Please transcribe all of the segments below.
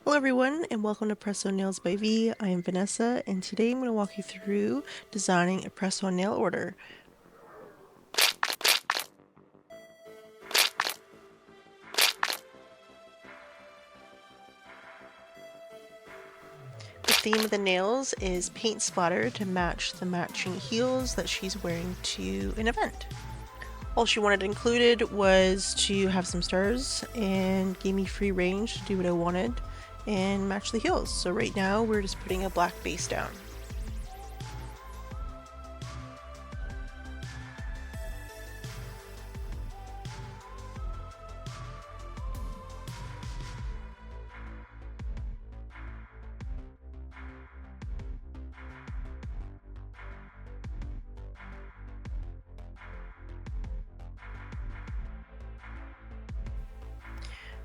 Hello everyone and welcome to Press On Nails by V. I am Vanessa and today I'm going to walk you through designing a press on nail order. The theme of the nails is paint splatter to match the matching heels that she's wearing to an event. All she wanted included was to have some stars and gave me free range to do what I wanted and match the heels. So right now we're just putting a black base down.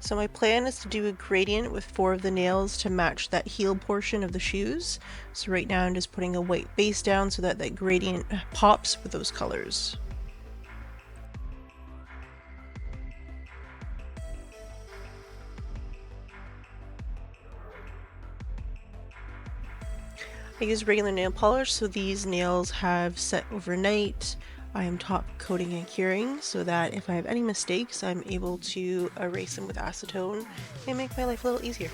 So my plan is to do a gradient with 4 of the nails to match that heel portion of the shoes. So right now I'm just putting a white base down so that that gradient pops with those colors. I use regular nail polish, so these nails have set overnight. I am top coating and curing so that if I have any mistakes, I'm able to erase them with acetone and make my life a little easier.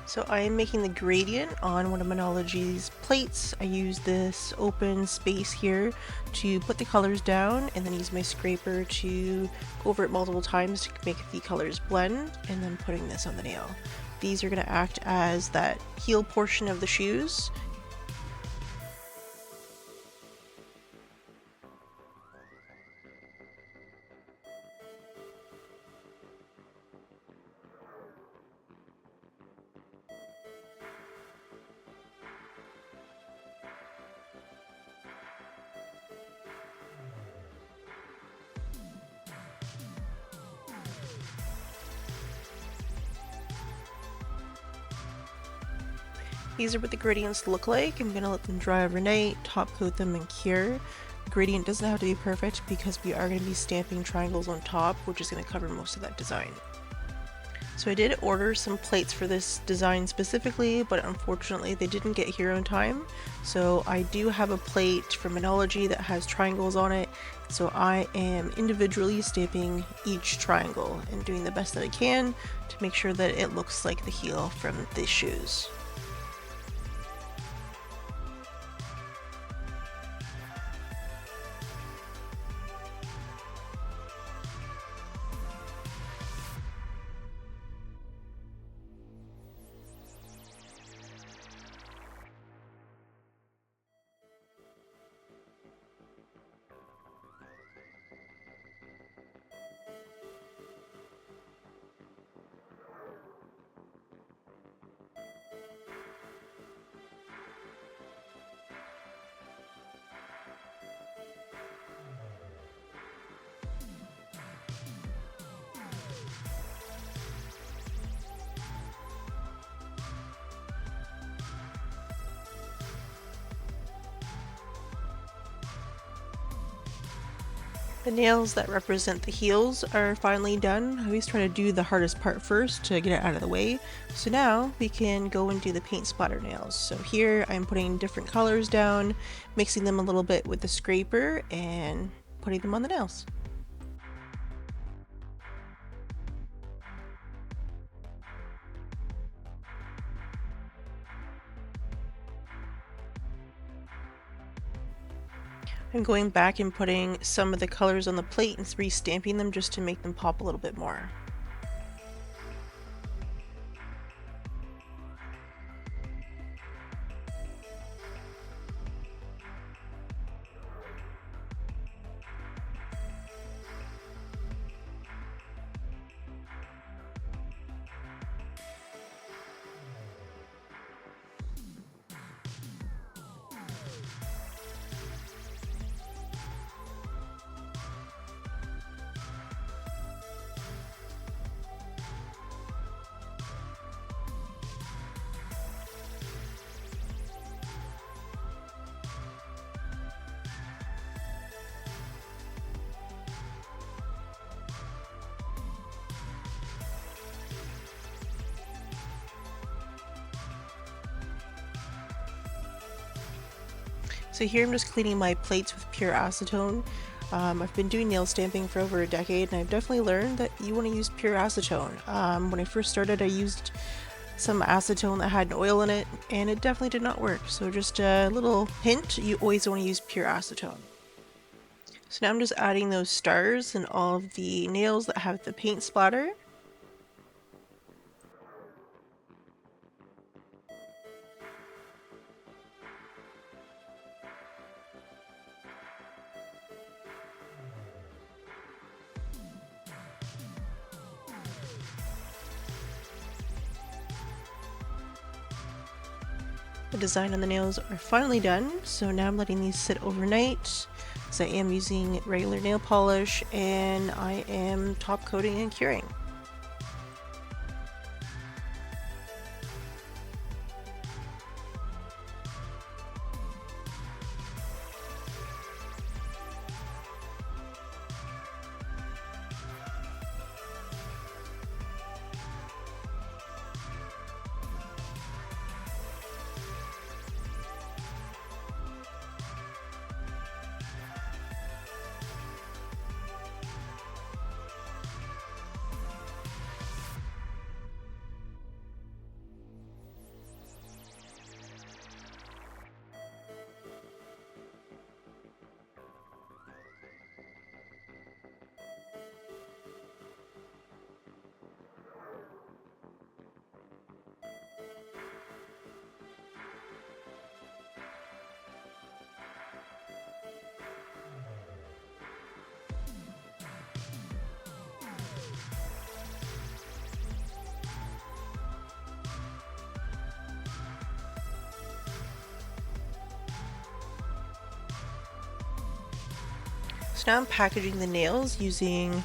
So I am making the gradient on one of Minology's plates. I use this open space here to put the colors down and then use my scraper to go over it multiple times to make the colors blend, and then putting this on the nail. These are going to act as that heel portion of the shoes. These are what the gradients look like. I'm going to let them dry overnight, top coat them, and cure. The gradient doesn't have to be perfect because we are going to be stamping triangles on top, which is going to cover most of that design. So I did order some plates for this design specifically, but unfortunately they didn't get here on time. So I do have a plate from Minology that has triangles on it. So I am individually stamping each triangle and doing the best that I can to make sure that it looks like the heel from the shoes. The nails that represent the heels are finally done. I always try to do the hardest part first to get it out of the way. So now we can go and do the paint splatter nails. So here I'm putting different colors down, mixing them a little bit with the scraper and putting them on the nails. I'm going back and putting some of the colors on the plate and re-stamping them just to make them pop a little bit more. So here I'm just cleaning my plates with pure acetone. I've been doing nail stamping for over a decade, and I've definitely learned that you want to use pure acetone. When I first started, I used some acetone that had an oil in it, and it definitely did not work. So just a little hint, you always want to use pure acetone. So now I'm just adding those stars and all of the nails that have the paint splatter. The design on the nails are finally done, so now I'm letting these sit overnight. So I am using regular nail polish, and I am top coating and curing. So now I'm packaging the nails using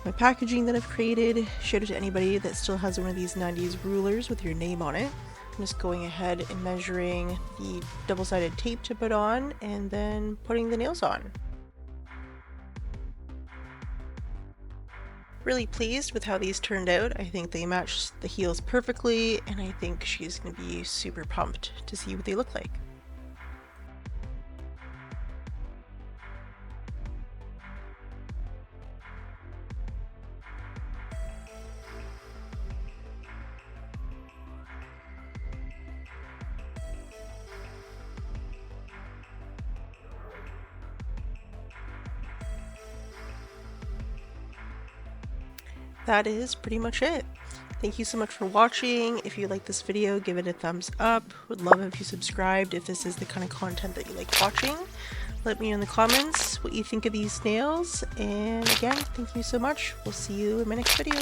my packaging that I've created. Shout out to anybody that still has one of these 90s rulers with your name on it. I'm just going ahead and measuring the double-sided tape to put on and then putting the nails on. Really pleased with how these turned out. I think they match the heels perfectly, and I think she's going to be super pumped to see what they look like. That is pretty much it. Thank you so much for watching. If you like this video, give it a thumbs up. Would love if you subscribed if this is the kind of content that you like watching. Let me know in the comments what you think of these nails. And again, thank you so much. We'll see you in my next video.